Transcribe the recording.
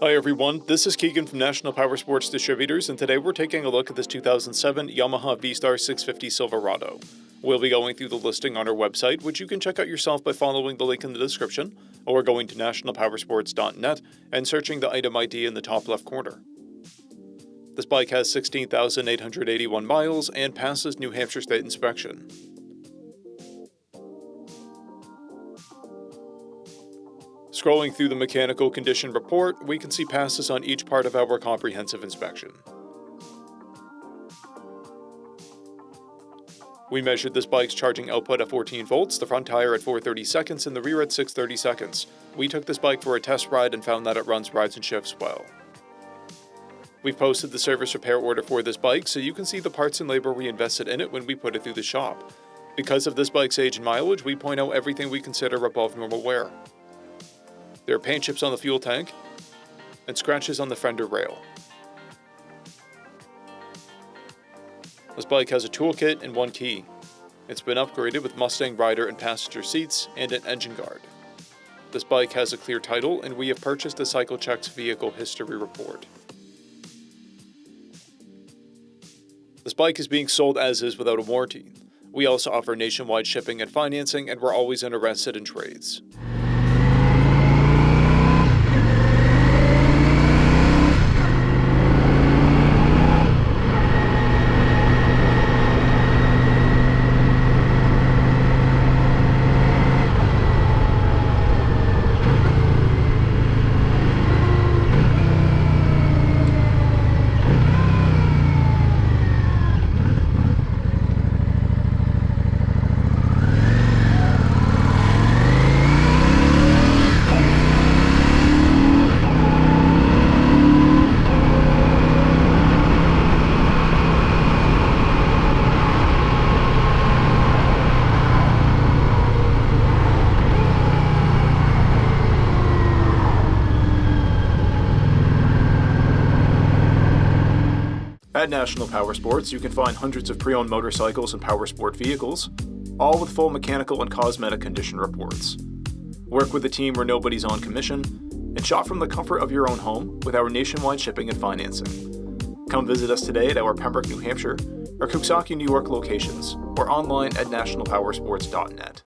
Hi everyone, this is Keegan from National Powersports Distributors, and today we're taking a look at this 2007 YAMAHA VSTAR 650 Silverado. We'll be going through the listing on our website, which you can check out yourself by following the link in the description, or going to nationalpowersports.net and searching the item ID in the top left corner. This bike has 16,881 miles and passes New Hampshire State inspection. Scrolling through the mechanical condition report, we can see passes on each part of our comprehensive inspection. We measured this bike's charging output at 14 volts, the front tire at 430 seconds, and the rear at 630 seconds. We took this bike for a test ride and found that it runs rides and shifts well. We've posted the service repair order for this bike, so you can see the parts and labor we invested in it when we put it through the shop. Because of this bike's age and mileage, we point out everything we consider above normal wear. There are paint chips on the fuel tank and scratches on the fender rail. This bike has a toolkit and one key. It's been upgraded with Mustang rider and passenger seats and an engine guard. This bike has a clear title, and we have purchased the CycleCheck's vehicle history report. This bike is being sold as is without a warranty. We also offer nationwide shipping and financing, and we're always interested in trades. At National Powersports, you can find hundreds of pre-owned motorcycles and powersport vehicles, all with full mechanical and cosmetic condition reports. Work with a team where nobody's on commission, and shop from the comfort of your own home with our nationwide shipping and financing. Come visit us today at our Pembroke, New Hampshire, or Coxsackie, New York locations, or online at nationalpowersports.net.